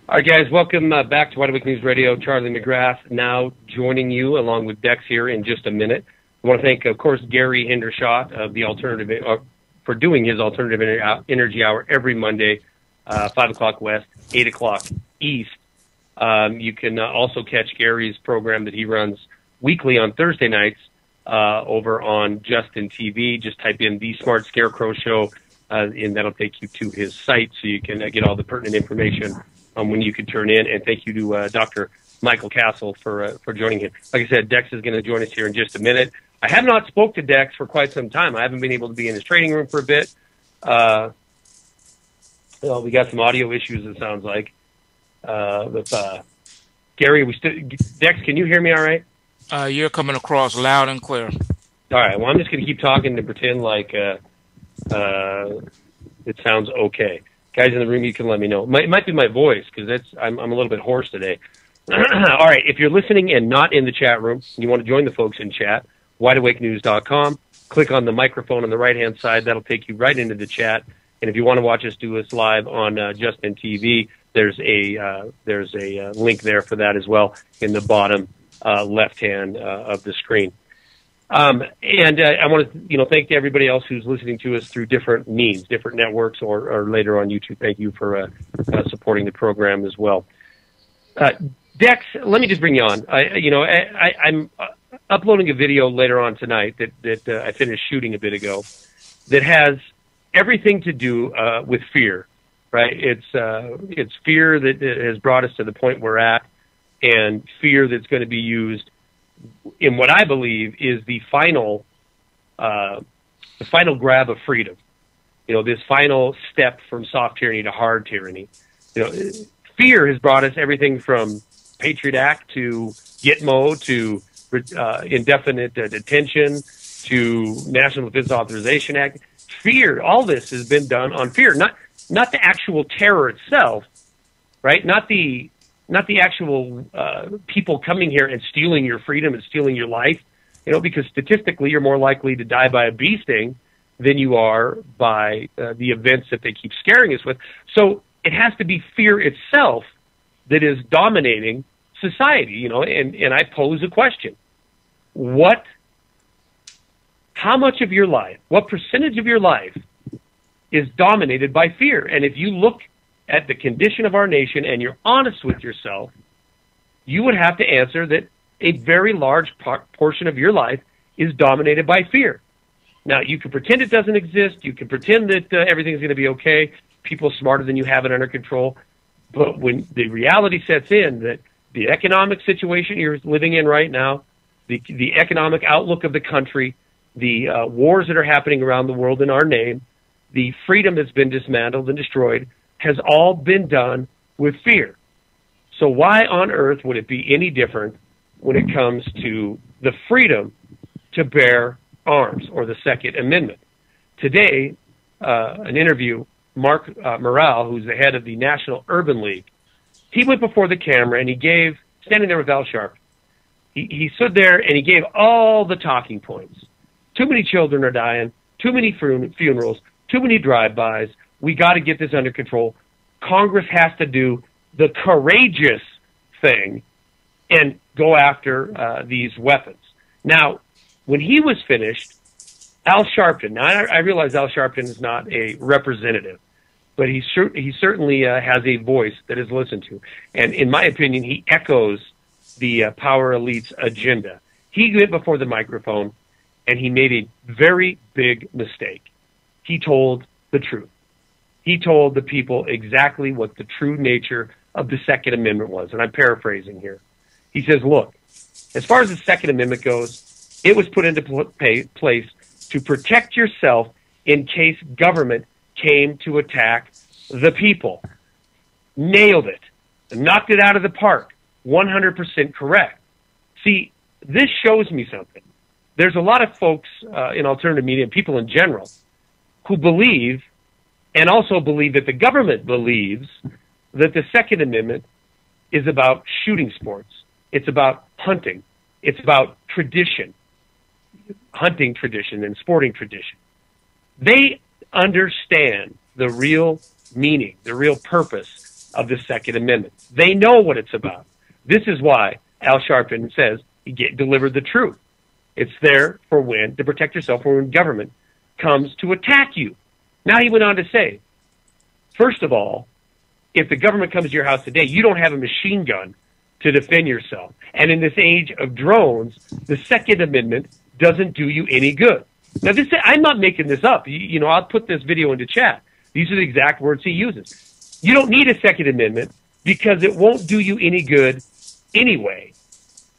All right, guys, welcome back to Wide Awake News Radio. Charlie McGrath now joining you along with Dex here in just a minute. I want to thank, of course, Gary Hendershot of the Alternative for doing his Alternative Energy Hour every Monday, 5 o'clock West, 8 o'clock East. You can also catch Gary's program that he runs weekly on Thursday nights over on Justin TV. Just type in The Smart Scarecrow Show, and that'll take you to his site so you can get all the pertinent information when you can turn in. And thank you to Dr. Michael Castle for joining him. Like I said, Dex is going to join us here in just a minute. I have not spoke to Dex for quite some time. I haven't been able to be in his training room for a bit. Well, we got some audio issues, it sounds like. With Gary, Dex, can you hear me all right? You're coming across loud and clear. All right. Well, I'm just going to keep talking and pretend like it sounds okay. Guys in the room, you can let me know. It might be my voice because I'm a little bit hoarse today. All right. If you're listening and not in the chat room, you want to join the folks in chat, wideawakenews.com. Click on the microphone on the right-hand side. That'll take you right into the chat. And if you want to watch us do us live on Justin TV, there's a link there for that as well in the bottom left-hand of the screen. And I want to, thank everybody else who's listening to us through different means, different networks, or later on YouTube. Thank you for supporting the program as well. Dex, let me just bring you on. I'm uploading a video later on tonight that I finished shooting a bit ago that has everything to do with fear, right? It's fear that has brought us to the point we're at, and fear that's going to be used in what I believe is the final grab of freedom. This final step from soft tyranny to hard tyranny. Fear has brought us everything from Patriot Act to Gitmo to indefinite detention to National Defense Authorization Act. Fear, all this has been done on fear, not the actual terror itself, right? Not the actual people coming here and stealing your freedom and stealing your life, because statistically you're more likely to die by a bee sting than you are by the events that they keep scaring us with. So it has to be fear itself that is dominating society, and I pose a question. How much of your life, what percentage of your life is dominated by fear? And if you look at the condition of our nation and you're honest with yourself, you would have to answer that a very large portion of your life is dominated by fear. Now, you can pretend it doesn't exist. You can pretend that everything's going to be okay. People smarter than you have it under control. But when the reality sets in that the economic situation you're living in right now, the economic outlook of the country, the wars that are happening around the world in our name, the freedom that's been dismantled and destroyed, has all been done with fear. So why on earth would it be any different when it comes to the freedom to bear arms or the Second Amendment? Today, an interview, Mark Morale, who's the head of the National Urban League, he went before the camera and he gave, standing there with Al Sharpton, he stood there and he gave all the talking points. Too many children are dying, too many funerals, too many drive-bys. We got to get this under control. Congress has to do the courageous thing and go after these weapons. Now, when he was finished, Al Sharpton, now I realize Al Sharpton is not a representative, but he certainly has a voice that is listened to. And in my opinion, he echoes the power elite's agenda. He went before the microphone and he made a very big mistake. He told the truth. He told the people exactly what the true nature of the Second Amendment was. And I'm paraphrasing here. He says, look, as far as the Second Amendment goes, it was put into place to protect yourself in case government came to attack the people. Nailed it. Knocked it out of the park. 100% correct. See, this shows me something. There's a lot of folks in alternative media and people in general who believe, and also believe that the government believes, that the Second Amendment is about shooting sports. It's about hunting. It's about tradition, hunting tradition and sporting tradition. They understand the real meaning, the real purpose of the Second Amendment. They know what it's about. This is why Al Sharpton says he delivered the truth. It's there for to protect yourself when government comes to attack you. Now he went on to say, first of all, if the government comes to your house today, you don't have a machine gun to defend yourself. And in this age of drones, the Second Amendment doesn't do you any good. Now, I'm not making this up. I'll put this video into chat. These are the exact words he uses. You don't need a Second Amendment because it won't do you any good anyway,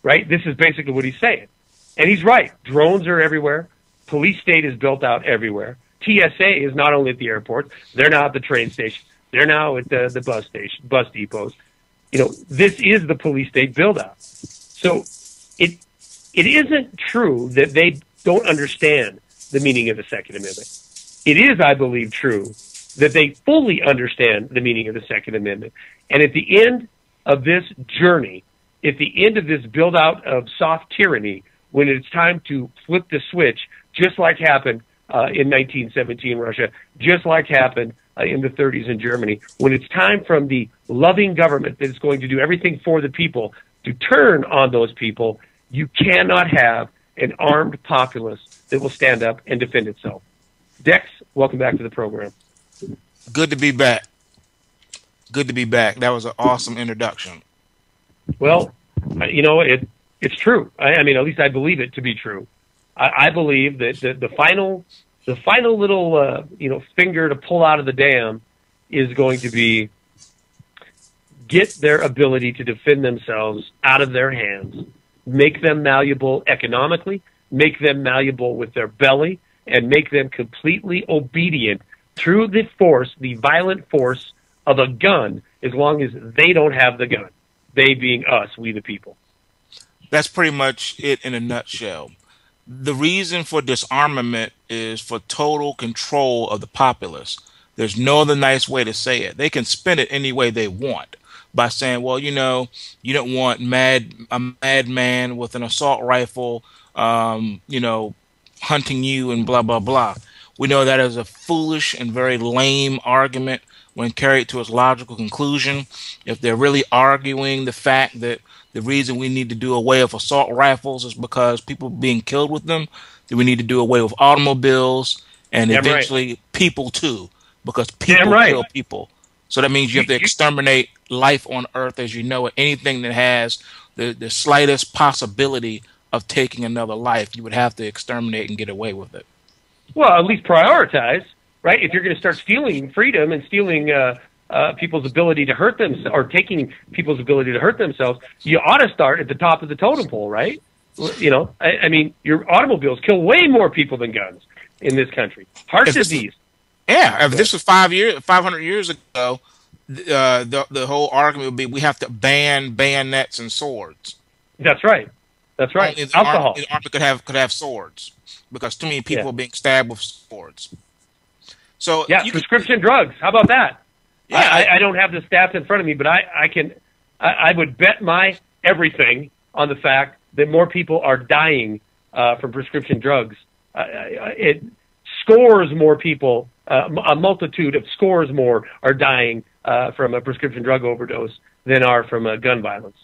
right? This is basically what he's saying. And he's right. Drones are everywhere. Police state is built out everywhere. TSA is not only at the airports. They're now at the train station. They're now at the bus depots. This is the police state build out. So it isn't true that they don't understand the meaning of the Second Amendment. It is, I believe, true that they fully understand the meaning of the Second Amendment. And at the end of this journey, at the end of this build-out of soft tyranny, when it's time to flip the switch, just like happened in 1917 Russia, just like happened in the 30s in Germany, when it's time from the loving government that is going to do everything for the people to turn on those people, you cannot have an armed populace that will stand up and defend itself. Dex, welcome back to the program. Good to be back. Good to be back. That was an awesome introduction. Well, it's true. I mean, at least I believe it to be true. I believe that the final little finger to pull out of the dam is going to be get their ability to defend themselves out of their hands, make them malleable economically, make them malleable with their belly, and make them completely obedient through the force, the violent force of a gun, as long as they don't have the gun. They being us, we the people. That's pretty much it in a nutshell. The reason for disarmament is for total control of the populace. There's no other nice way to say it. They can spin it any way they want by saying, well, you don't want a madman with an assault rifle, hunting you and blah, blah, blah. We know that is a foolish and very lame argument when carried to its logical conclusion. If they're really arguing the fact that the reason we need to do away with assault rifles is because people are being killed with them, then we need to do away with automobiles and eventually people too, because people kill people. So that means you have to exterminate life on Earth as you know it. Anything that has the slightest possibility of taking another life, you would have to exterminate and get away with it. Well, at least prioritize, right? If you're going to start stealing freedom and stealing people's ability to hurt them, or taking people's ability to hurt themselves, you ought to start at the top of the totem pole, right? I mean, your automobiles kill way more people than guns in this country. Heart disease. If this was 500 years ago, the whole argument would be we have to ban bayonets and swords. That's right. That's right. Alcohol. The army could have swords because too many people are being stabbed with swords. So prescription drugs. How about that? Yeah, I don't have the stats in front of me, but I would bet my everything on the fact that more people are dying from prescription drugs. Scores more people, a multitude of scores more are dying from a prescription drug overdose than are from gun violence.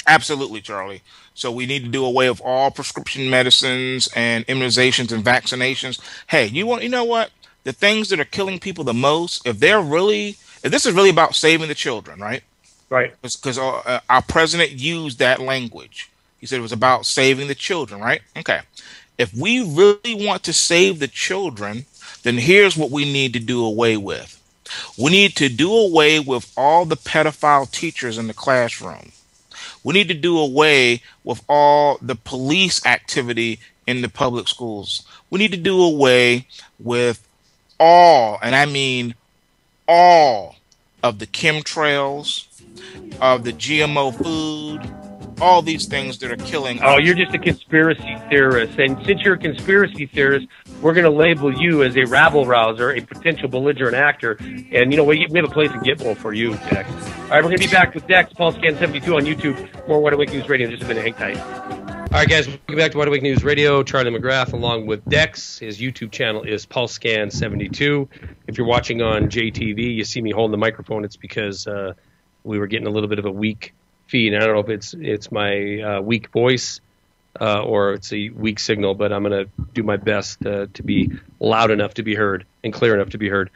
Absolutely, Charlie. So we need to do away with all prescription medicines and immunizations and vaccinations. Hey, you know what? The things that are killing people the most, if this is really about saving the children, right? Right. Because our president used that language. He said it was about saving the children, right? Okay. If we really want to save the children, then here's what we need to do away with. We need to do away with all the pedophile teachers in the classroom. We need to do away with all the police activity in the public schools. We need to do away with all, and I mean all, of the chemtrails, of the GMO food, all these things that are killing us. Oh, you're just a conspiracy theorist. And since you're a conspiracy theorist, we're going to label you as a rabble-rouser, a potential belligerent actor. And, we have a place in Gitmo for you, Dex. All right, we're going to be back with Dex, PulseScan72 on YouTube. More Wide Awake News Radio in just a minute. Hang tight. All right, guys, welcome back to Wide Awake News Radio. Charlie McGrath along with Dex. His YouTube channel is PulseScan72. If you're watching on JTV, you see me holding the microphone. It's because we were getting a little bit of a weak feed. And I don't know if it's my weak voice or it's a weak signal, but I'm going to do my best to be loud enough to be heard and clear enough to be heard.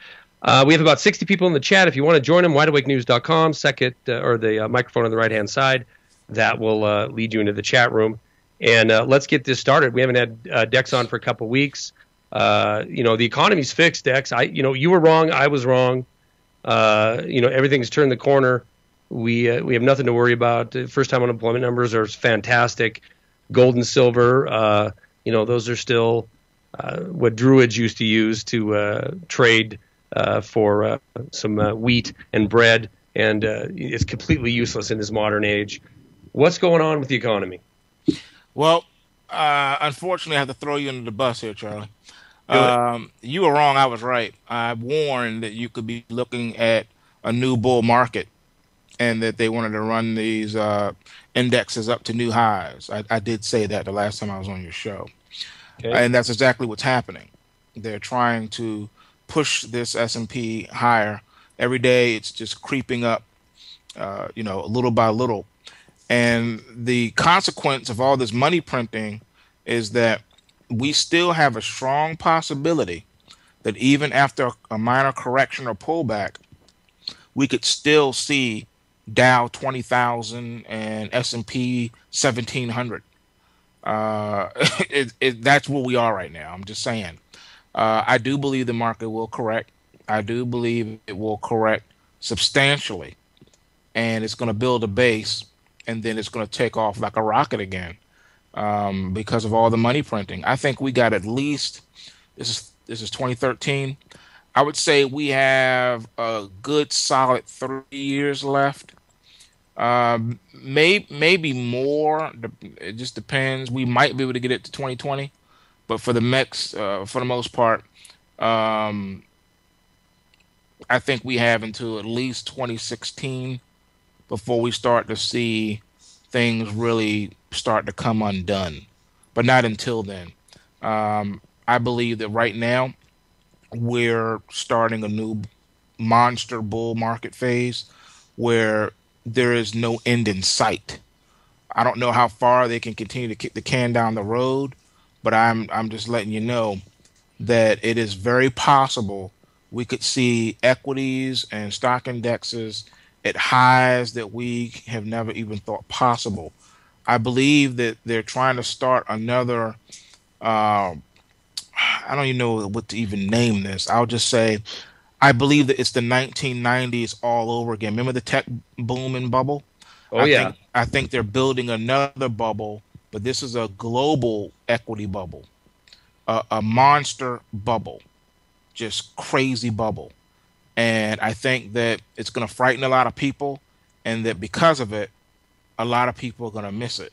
We have about 60 people in the chat. If you want to join them, wideawakenews.com, or the microphone on the right-hand side. That will lead you into the chat room. And let's get this started. We haven't had Dex on for a couple weeks. The economy's fixed, Dex. You were wrong. I was wrong. Everything's turned the corner. We have nothing to worry about. First-time unemployment numbers are fantastic. Gold and silver, those are still what Druids used to use to trade for some wheat and bread, and it's completely useless in this modern age. What's going on with the economy? Well, unfortunately, I have to throw you under the bus here, Charlie. You were wrong. I was right. I warned that you could be looking at a new bull market and that they wanted to run these indexes up to new highs. I did say that the last time I was on your show. Okay. And that's exactly what's happening. They're trying to push this S&P higher. Every day it's just creeping up, little by little. And the consequence of all this money printing is that we still have a strong possibility that even after a minor correction or pullback, we could still see Dow 20,000 and S&P 1,700. That's where we are right now. I'm just saying. I do believe the market will correct. I do believe it will correct substantially, and it's going to build a base, and then it's going to take off like a rocket again because of all the money printing. I think we got at least this is 2013. I would say we have a good solid 3 years left. Maybe more. It just depends. We might be able to get it to 2020, but for the most part, I think we have until at least 2016 before we start to see things really start to come undone, but not until then. I believe that right now we're starting a new monster bull market phase where there is no end in sight. I don't know how far they can continue to kick the can down the road, but I'm just letting you know that it is very possible we could see equities and stock indexes at highs that we have never even thought possible. I believe that they're trying to start another, I don't even know what to even name this. I'll just say, I believe that it's the 1990s all over again. Remember the tech boom and bubble? I think they're building another bubble, but this is a global equity bubble, a monster bubble, just crazy bubble. And I think that it's going to frighten a lot of people, and that because of it, a lot of people are going to miss it.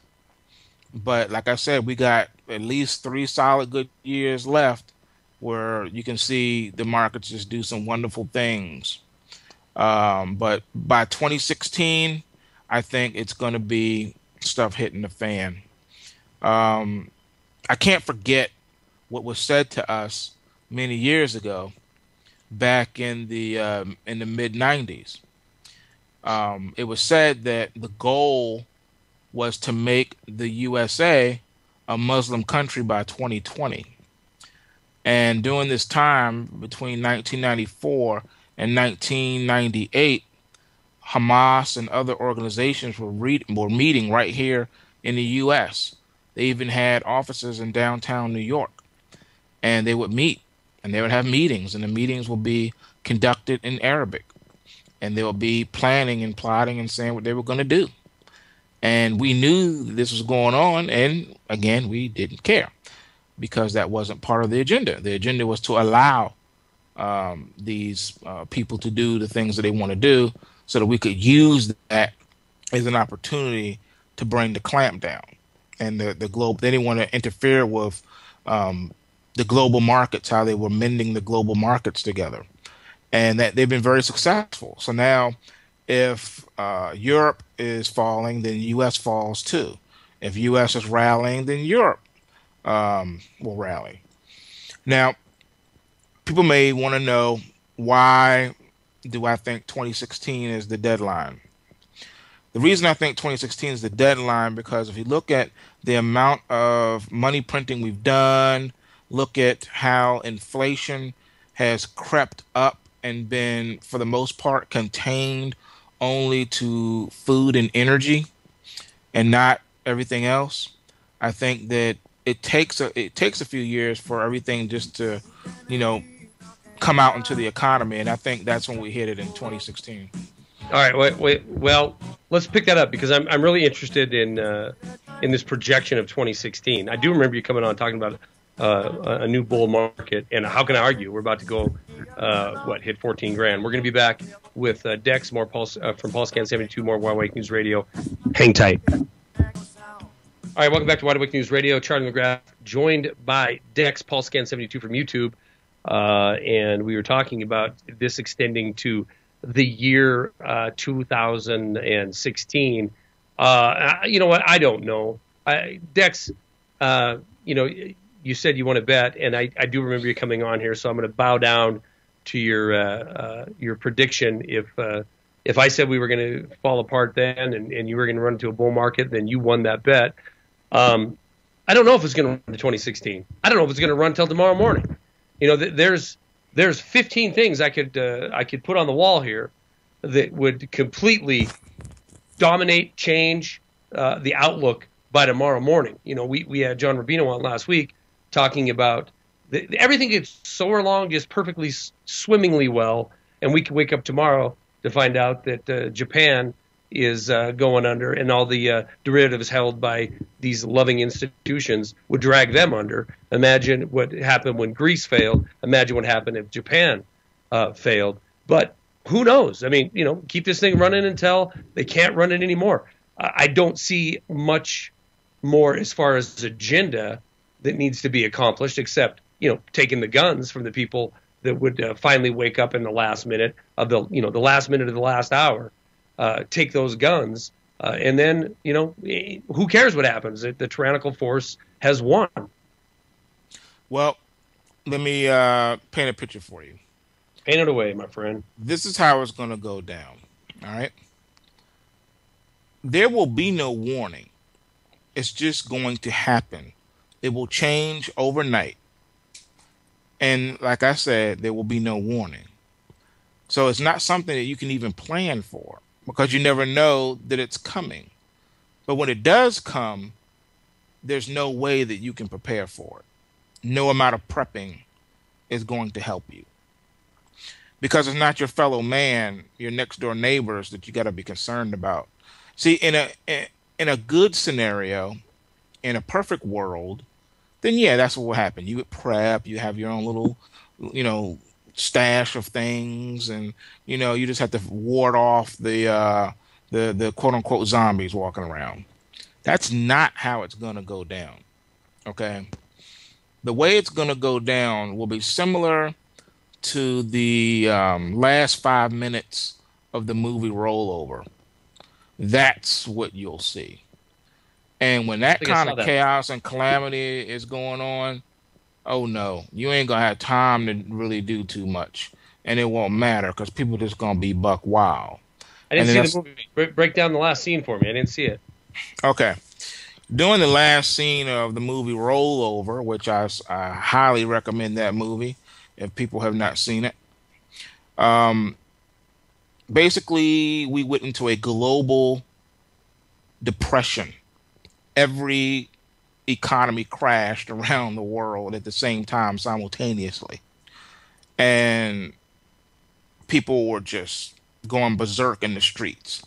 But like I said, we got at least 3 solid good years left where you can see the markets just do some wonderful things. But by 2016, I think it's going to be stuff hitting the fan. I can't forget what was said to us many years ago, back in the mid 90s. It was said that the goal was to make the USA a Muslim country by 2020. And during this time, between 1994 and 1998, Hamas and other organizations were meeting right here in the U.S. They even had offices in downtown New York. And they would meet, and they would have meetings, and the meetings will be conducted in Arabic. And they will be planning and plotting and saying what they were going to do. And we knew this was going on, and again, we didn't care because that wasn't part of the agenda. The agenda was to allow these people to do the things that they want to do so that we could use that as an opportunity to bring the clamp down. And the globe, they didn't want to interfere with the global markets, how they were mending the global markets together. And that they've been very successful. So now if Europe is falling, then U.S. falls too. If U.S. is rallying, then Europe will rally. Now, people may want to know, why do I think 2016 is the deadline? The reason I think 2016 is the deadline, because if you look at the amount of money printing we've done, look at how inflation has crept up and been, for the most part, contained only to food and energy and not everything else. I think that it takes a few years for everything just to, you know, come out into the economy, and I think that's when we hit it in 2016. All right, wait. Well, let's pick that up because I'm really interested in this projection of 2016. I do remember you coming on talking about a new bull market, and how can I argue? We're about to go hit 14 grand. We're going to be back with Dex, more Pulse from PulseScan 72, more Wide Awake News Radio. Hang tight. All right, welcome back to Wide Awake News Radio. Charlie McGrath, joined by Dex, PulseScan 72 from YouTube, and we were talking about this extending to the year 2016. You know what? I don't know. Dex, you said you want to bet, and I do remember you coming on here, so I'm going to bow down to your prediction. If I said we were going to fall apart then and you were going to run into a bull market, then you won that bet. I don't know if it's going to run to 2016. I don't know if it's going to run till tomorrow morning. You know, there's 15 things I could put on the wall here that would completely dominate, change the outlook by tomorrow morning. You know, we had John Rubino on last week talking about everything gets so along just perfectly swimmingly well, and we can wake up tomorrow to find out that Japan is going under, and all the derivatives held by these loving institutions would drag them under. Imagine what happened when Greece failed. Imagine what happened if Japan failed. But who knows? I mean, you know, keep this thing running until they can't run it anymore. I don't see much more as far as agenda that needs to be accomplished, except, you know, taking the guns from the people that would finally wake up in the last minute of the last minute of the last hour. Take those guns, and then, you know, who cares what happens? The tyrannical force has won. Well, let me paint a picture for you. Paint it away, my friend. This is how it's going to go down. All right. There will be no warning. It's just going to happen. It will change overnight. And like I said, there will be no warning. So it's not something that you can even plan for, because you never know that it's coming. But when it does come, there's no way that you can prepare for it. No amount of prepping is going to help you. Because it's not your fellow man, your next door neighbors that you got to be concerned about. See, in a good scenario, in a perfect world, then yeah, that's what will happen. You would prep, you have your own little, you know, stash of things, and you know, you just have to ward off the quote unquote zombies walking around. That's not how it's gonna go down. Okay, the way it's gonna go down will be similar to the last 5 minutes of the movie Rollover. That's what you'll see. And when that kind of chaos and calamity is going on, oh no, you ain't gonna have time to really do too much, and it won't matter because people just gonna be buck wild. I didn't see the movie. Break down the last scene for me. I didn't see it. Okay, during the last scene of the movie Rollover, which I highly recommend that movie if people have not seen it. Basically, we went into a global depression. Every economy crashed around the world at the same time simultaneously, and people were just going berserk in the streets,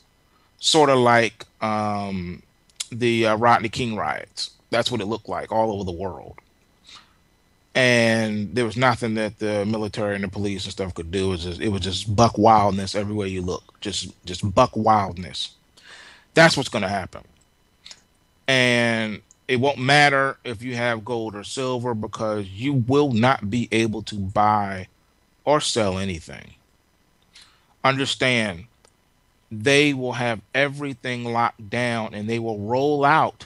sort of like the Rodney King riots. That's what it looked like all over the world, and there was nothing that the military and the police and stuff could do. It was just buck wildness everywhere you look, just buck wildness. That's what's going to happen. And it won't matter if you have gold or silver, because you will not be able to buy or sell anything. Understand, they will have everything locked down, and they will roll out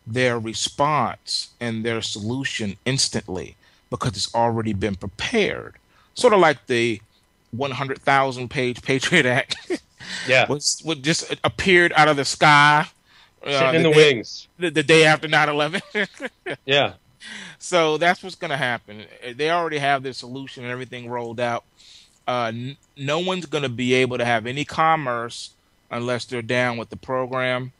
their response and their solution instantly because it's already been prepared. Sort of like the 100,000 page Patriot Act Yeah. what just appeared out of the sky Sitting in the the day wings. the day after 9/11. Yeah. So that's what's going to happen. They already have their solution and everything rolled out. No one's going to be able to have any commerce unless they're down with the program,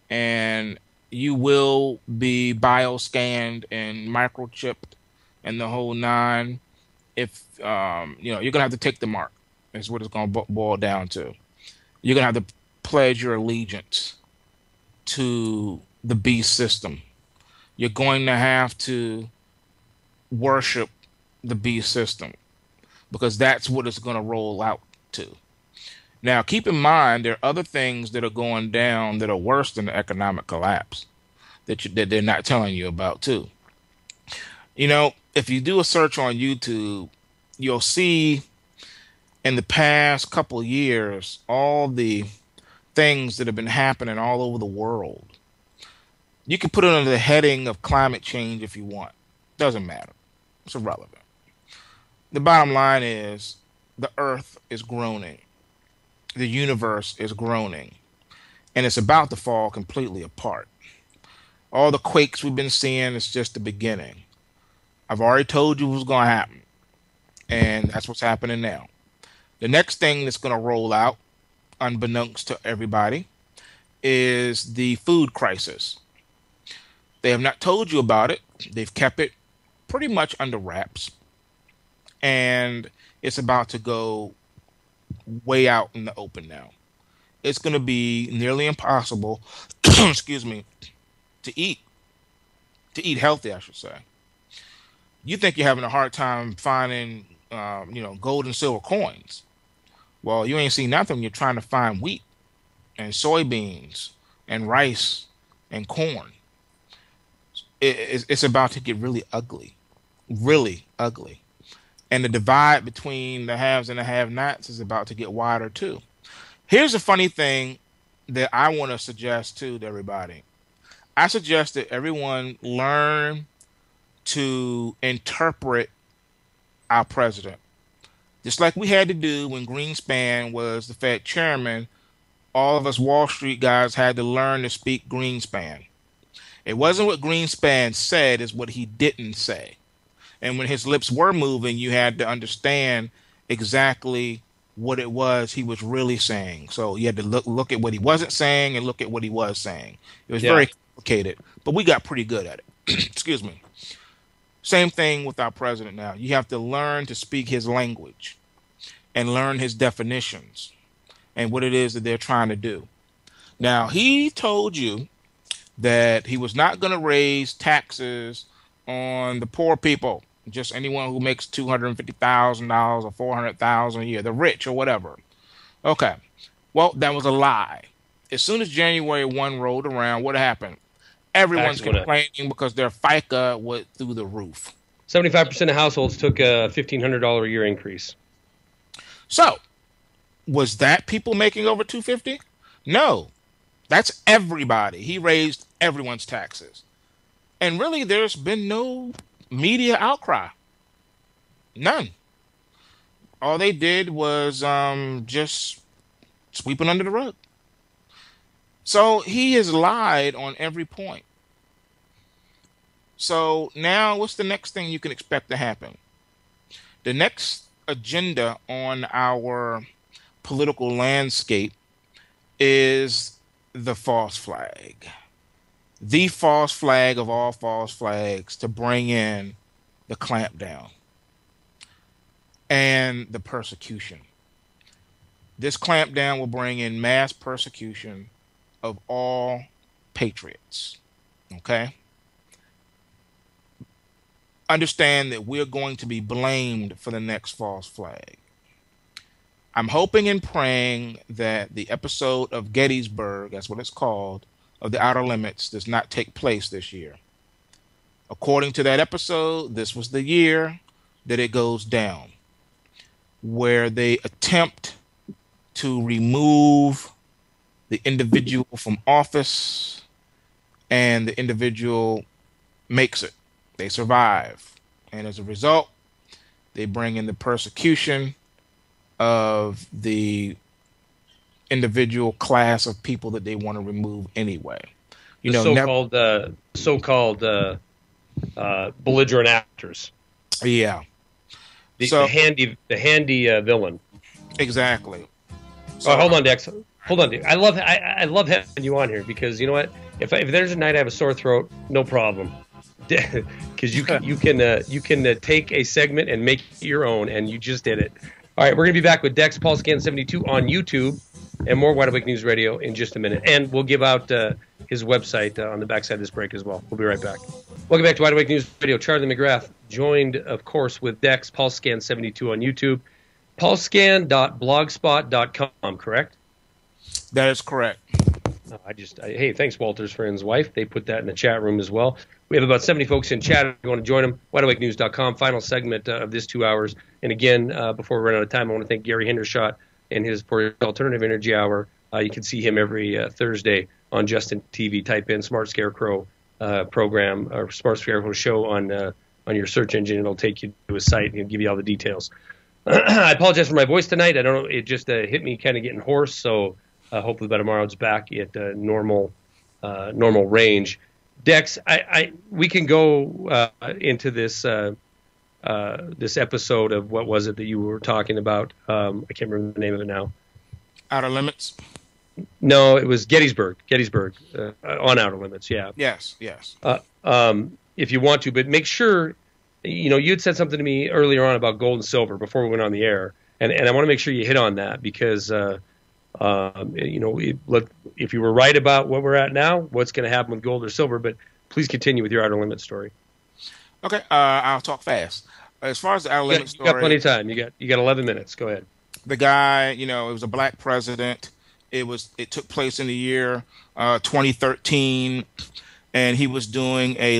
and you will be bioscanned and microchipped and the whole nine. If you're gonna have to take the mark. Is what it's gonna boil down to. You're gonna have to pledge your allegiance to the beast system. You're going to have to worship the beast system because that's what it's gonna roll out to. Now, keep in mind there are other things that are going down that are worse than the economic collapse that they're not telling you about too. If you do a search on YouTube, you'll see in the past couple of years all the things that have been happening all over the world. You can put it under the heading of climate change if you want. Doesn't matter. It's irrelevant. The bottom line is the earth is groaning. The universe is groaning. And it's about to fall completely apart. All the quakes we've been seeing is just the beginning. I've already told you what's going to happen. And that's what's happening now. The next thing that's going to roll out, unbeknownst to everybody, is the food crisis. They have not told you about it. They've kept it pretty much under wraps. And it's about to go way out in the open now. It's going to be nearly impossible, excuse me, to eat healthy, I should say. You think you're having a hard time finding, gold and silver coins. Well, you ain't seen nothing. You're trying to find wheat and soybeans and rice and corn. It's about to get really ugly, and the divide between the haves and the have-nots is about to get wider too. Here's a funny thing that I want to suggest to everybody. I suggest that everyone learn to interpret our president. Just like we had to do when Greenspan was the Fed chairman, all of us Wall Street guys had to learn to speak Greenspan. It wasn't what Greenspan said, it's what he didn't say. And when his lips were moving, you had to understand exactly what it was he was really saying. So you had to look at what he wasn't saying and look at what he was saying. It was very complicated, but we got pretty good at it. Excuse me. Same thing with our president now. You have to learn to speak his language and learn his definitions and what it is that they're trying to do. Now, he told you that he was not going to raise taxes on the poor people, just anyone who makes $250,000 or $400,000 a year, the rich or whatever. Okay. Well, that was a lie. As soon as January 1 rolled around, what happened? Everyone's complaining because their FICA went through the roof. 75% of households took a $1,500 a year increase. So, was that people making over $250,000? No, that's everybody. He raised everyone's taxes. And really, there's been no media outcry. None. All they did was just sweeping under the rug. So he has lied on every point. So now what's the next thing you can expect to happen? The next agenda on our political landscape is the false flag. The false flag of all false flags to bring in the clampdown and the persecution. This clampdown will bring in mass persecution of all patriots. Okay? Understand that we're going to be blamed for the next false flag. I'm hoping and praying that the episode of Gettysburg, that's what it's called, of the Outer Limits, does not take place this year. According to that episode, this was the year that it goes down, where they attempt to remove the individual from office, and the individual makes it. They survive. And as a result, they bring in the persecution of the individual class of people that they want to remove anyway. You The know, so-called belligerent actors. yeah. The handy villain. Exactly. So, hold on, Dex. Hold on, dude. I love having you on here because you know what? If there's a night I have a sore throat, no problem, because you can take a segment and make it your own, and you just did it. All right, we're gonna be back with Dex PaulScan72 on YouTube, and more Wide Awake News Radio in just a minute, and we'll give out his website on the backside of this break as well. We'll be right back. Welcome back to Wide Awake News Radio. Charlie McGrath, joined of course with Dex PaulScan72 on YouTube. paulscan.blogspot.com, correct? That is correct. Hey, thanks, Walter's friend's wife. They put that in the chat room as well. We have about 70 folks in chat. If you want to join them, wideawakenews.com, final segment of this 2 hours. And again, before we run out of time, I want to thank Gary Hendershot and his Alternative Energy Hour. You can see him every Thursday on Justin TV. Type in Smart Scarecrow program or Smart Scarecrow show on your search engine. It'll take you to his site and give you all the details. I apologize for my voice tonight. I don't know. It just hit me kind of getting hoarse. So hopefully by tomorrow it's back at normal range. Dex, we can go into this this episode of what was it that you were talking about? I can't remember the name of it now. Outer Limits? No, it was Gettysburg. On Outer Limits, yeah. Yes. If you want to, but make sure, you know, you had said something to me earlier on about gold and silver before we went on the air, and I want to make sure you hit on that because, you know, if you were right about what we're at now, what's going to happen with gold or silver, but please continue with your Outer Limits story. Okay, I'll talk fast. As far as the Outer Limits story, you got plenty of time. You got 11 minutes. Go ahead. The guy, you know, it was a black president. It took place in the year 2013, and he was doing a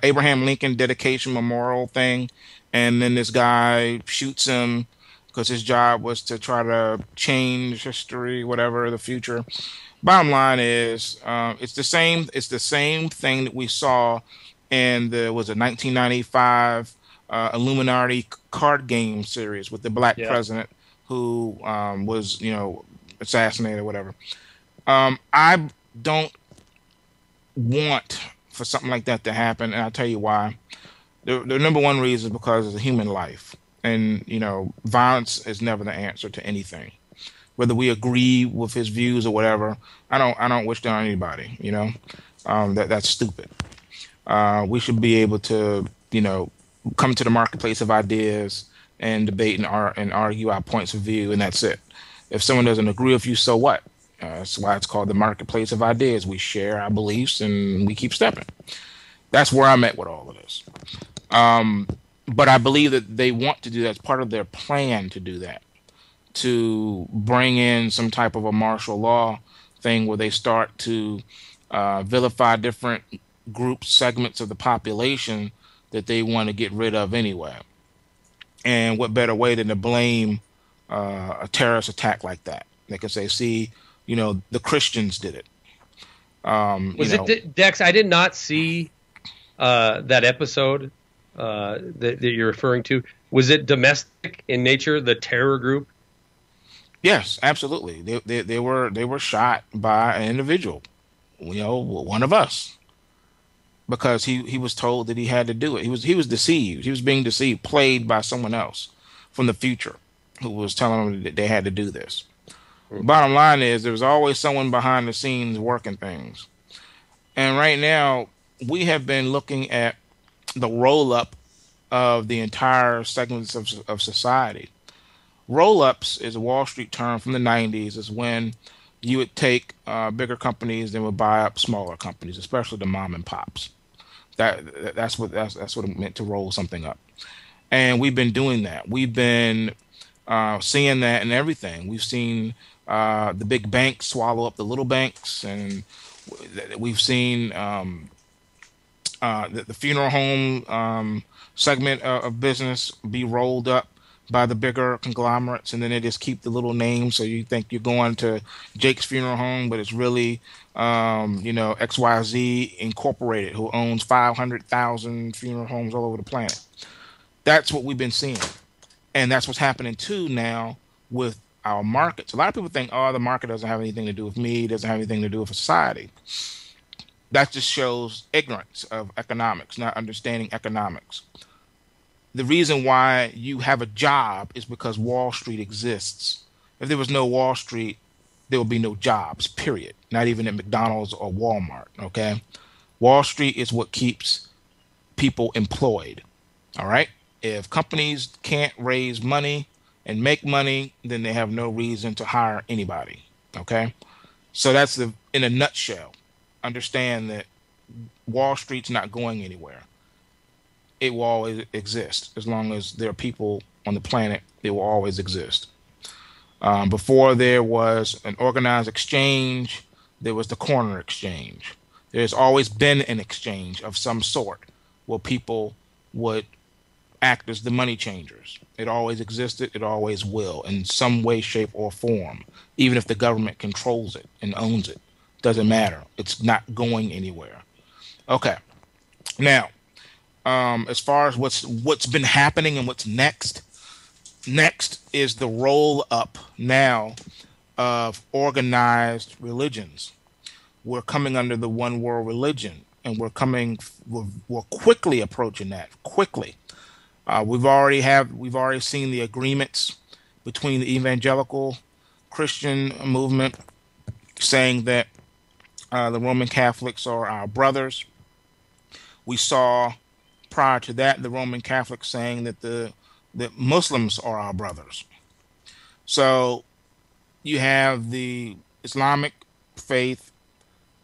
Abraham Lincoln dedication memorial thing, and then this guy shoots him because his job was to try to change history, whatever, the future. Bottom line is, it's the same thing that we saw in the 1995 Illuminati card game series with the black president who was, you know, assassinated or whatever. I don't want for something like that to happen, and I'll tell you why. The number one reason is because it's a human life, and you know, violence is never the answer to anything. Whether we agree with his views or whatever, I don't wish that on anybody. You know, that's stupid. We should be able to, you know, come to the marketplace of ideas and debate and argue our points of view, and that's it. If someone doesn't agree with you, so what? That's why it's called the marketplace of ideas. We share our beliefs and we keep stepping. That's where I'm at with all of this. But I believe that they want to do that. It's part of their plan to do that, to bring in some type of a martial law thing where they start to vilify different groups, segments of the population that they want to get rid of anyway. And what better way than to blame a terrorist attack like that? They can say, see, you know, the Christians did it. Dex? I did not see that episode that you're referring to. Was it domestic in nature, the terror group? Yes, absolutely. They were shot by an individual, you know, one of us, because he was told that he had to do it. He was deceived. He was being deceived, played by someone else from the future who was telling them that they had to do this. Bottom line is there was always someone behind the scenes working things. And right now we have been looking at the roll-up of the entire segments of society. Roll-ups is a Wall Street term from the 90s. Is when you would take bigger companies and would buy up smaller companies, especially the mom and pops. That's what it meant to roll something up. And we've been doing that. We've been seeing that in everything. We've seen the big banks swallow up the little banks, and we've seen the funeral home segment of business be rolled up by the bigger conglomerates, and then they just keep the little names, so you think you're going to Jake's Funeral Home, but it's really you know, XYZ Incorporated, who owns 500,000 funeral homes all over the planet. That's what we've been seeing, and that's what's happening too now with our markets. A lot of people think, oh, the market doesn't have anything to do with me, doesn't have anything to do with society. That just shows ignorance of economics, not understanding economics. The reason why you have a job is because Wall Street exists. If there was no Wall Street, there would be no jobs, period. Not even at McDonald's or Walmart, okay? Wall Street is what keeps people employed, all right? If companies can't raise money and make money, then they have no reason to hire anybody, okay? So that's in a nutshell. Understand that Wall Street's not going anywhere. It will always exist. As long as there are people on the planet, it will always exist. Before there was an organized exchange, there was the corner exchange. There's always been an exchange of some sort where people would act as the money changers. It always existed. It always will in some way, shape, or form, even if the government controls it and owns it. Doesn't matter. It's not going anywhere. Okay. Now, as far as what's been happening and what's next is the roll up now of organized religions. We're coming under the one world religion, and we're quickly approaching that. Quickly. We've already seen the agreements between the evangelical Christian movement saying that the Roman Catholics are our brothers. We saw prior to that the Roman Catholics saying that the Muslims are our brothers. So you have the Islamic faith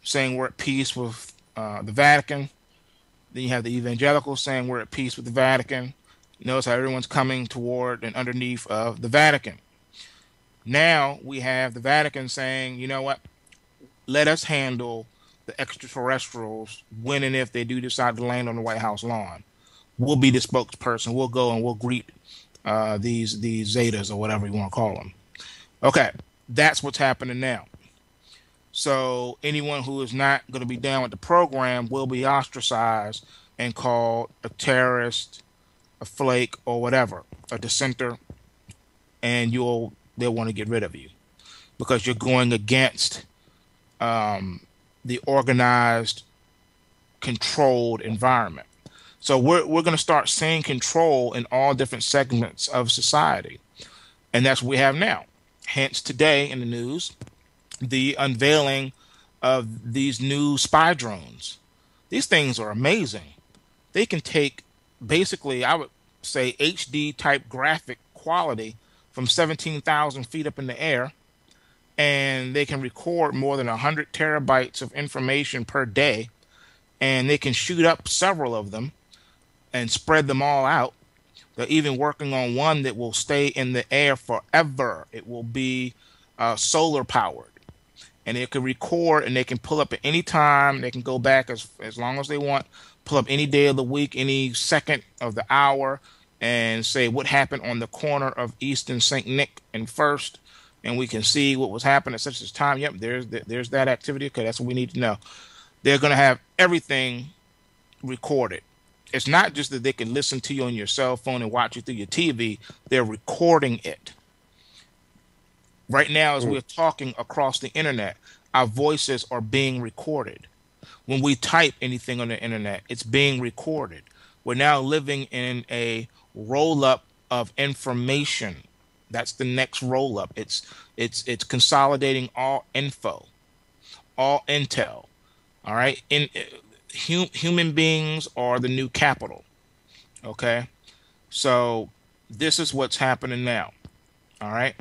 saying we're at peace with the Vatican. Then you have the evangelicals saying we're at peace with the Vatican. Notice how everyone's coming toward and underneath of the Vatican. Now we have the Vatican saying, you know what? Let us handle the extraterrestrials when and if they do decide to land on the White House lawn. We'll be the spokesperson. We'll go and we'll greet these Zetas or whatever you want to call them. Okay, that's what's happening now. So anyone who is not going to be down with the program will be ostracized and called a terrorist, a flake, or whatever, a dissenter, and they'll want to get rid of you because you're going against the organized, controlled environment. So we're going to start seeing control in all different segments of society, and that's what we have now. Hence, today in the news, the unveiling of these new spy drones. These things are amazing. They can take basically, I would say, HD type graphic quality from 17,000 feet up in the air, and they can record more than 100 terabytes of information per day, and they can shoot up several of them and spread them all out. They're even working on one that will stay in the air forever. It will be solar powered, and it can record, and they can pull up at any time. They can go back as long as they want, pull up any day of the week, any second of the hour, and say what happened on the corner of East and St. Nick and First, and we can see what was happening at such a time. Yep, there's that activity. Okay, that's what we need to know. They're going to have everything recorded. It's not just that they can listen to you on your cell phone and watch you through your TV. They're recording it. Right now, as we're talking across the internet, our voices are being recorded. When we type anything on the internet, it's being recorded. We're now living in a roll-up of information. That's the next roll-up. It's consolidating all info, all intel. All right. Human beings are the new capital. Okay. So this is what's happening now. All right.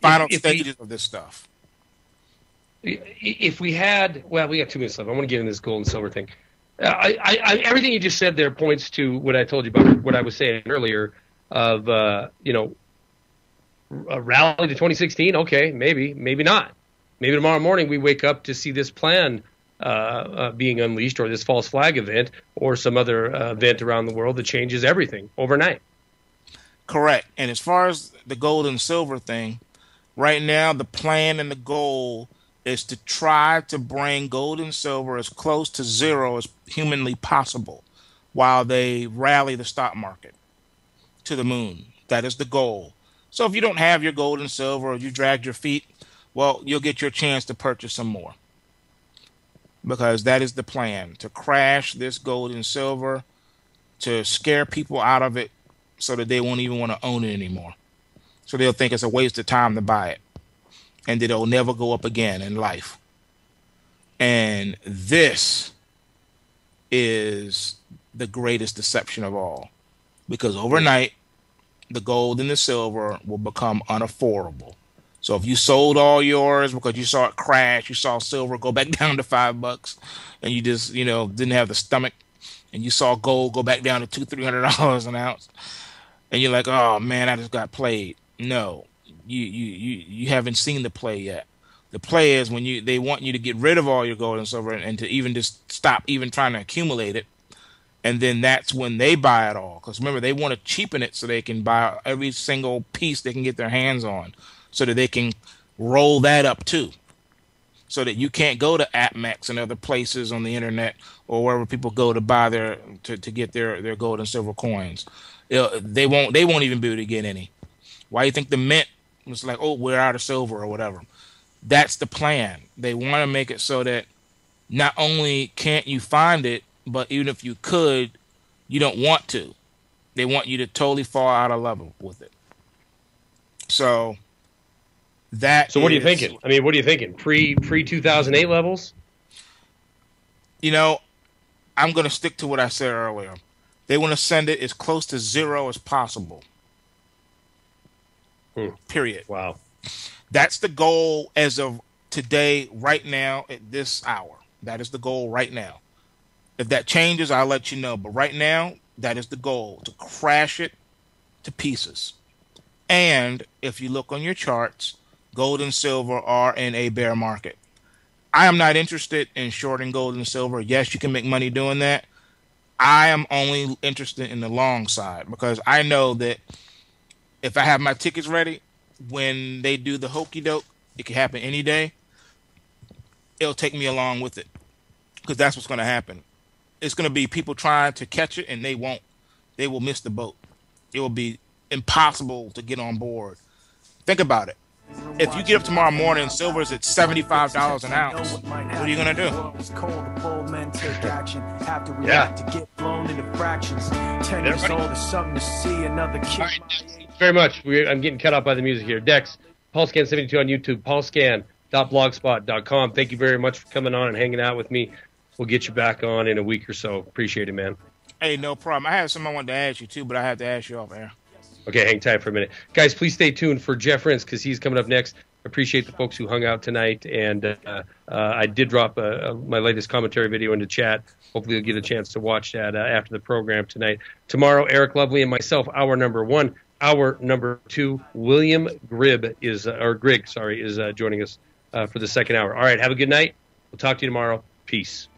Final stages of this stuff. If we had, well, we got 2 minutes left. I want to get in this gold and silver thing. Everything you just said there points to what I told you about what I was saying earlier of, a rally to 2016. Okay, maybe not. Maybe tomorrow morning we wake up to see this plan being unleashed, or this false flag event, or some other event around the world that changes everything overnight. Correct. And as far as the gold and silver thing, right now the plan and the goal is to try to bring gold and silver as close to zero as humanly possible while they rally the stock market to the moon. That is the goal. So if you don't have your gold and silver, or you dragged your feet, well, you'll get your chance to purchase some more. Because that is the plan, to crash this gold and silver, to scare people out of it so that they won't even want to own it anymore. So they'll think it's a waste of time to buy it, and that it'll never go up again in life. And this is the greatest deception of all, because overnight the gold and the silver will become unaffordable. So if you sold all yours because you saw it crash, you saw silver go back down to $5, and you just, didn't have the stomach, and you saw gold go back down to $200-300 an ounce, and you're like, oh man, I just got played. No, you haven't seen the play yet. The play is when they want you to get rid of all your gold and silver, and to even just stop even trying to accumulate it. And then that's when they buy it all. Because remember, they want to cheapen it so they can buy every single piece they can get their hands on, so that they can roll that up too. So that you can't go to AppMax and other places on the internet or wherever people go to buy to get their gold and silver coins. They won't even be able to get any. Why do you think the mint was like, oh, we're out of silver or whatever? That's the plan. They want to make it so that not only can't you find it, but even if you could, you don't want to. They want you to totally fall out of level with it. So So what are you thinking? I mean, what are you thinking? Pre 2008 levels? I'm going to stick to what I said earlier. They want to send it as close to zero as possible. Period. Wow. That's the goal as of today, right now, at this hour. That is the goal right now. If that changes, I'll let you know. But right now, that is the goal, to crash it to pieces. And if you look on your charts, gold and silver are in a bear market. I am not interested in shorting gold and silver. Yes, you can make money doing that. I am only interested in the long side, because I know that if I have my tickets ready, when they do the hokey doke, it can happen any day. It'll take me along with it, because that's what's going to happen. It's going to be people trying to catch it, and they won't. They will miss the boat. It will be impossible to get on board. Think about it. If you get up tomorrow morning and silver is at $75 an ounce, what are you going to do? Very much. I'm getting cut off by the music here. Dex, PaulScan72 on YouTube, paulscan.blogspot.com. Thank you very much for coming on and hanging out with me. We'll get you back on in a week or so. Appreciate it, man. Hey, no problem. I have something I wanted to ask you, too, but I have to ask you off air. Okay, hang tight for a minute. Guys, please stay tuned for Jeff Rentz, because he's coming up next. Appreciate the folks who hung out tonight. And I did drop my latest commentary video into chat. Hopefully you'll get a chance to watch that after the program tonight. Tomorrow, Eric Lovely and myself, hour number 1. Hour number 2, William Grigg is joining us for the second hour. All right, have a good night. We'll talk to you tomorrow. Peace.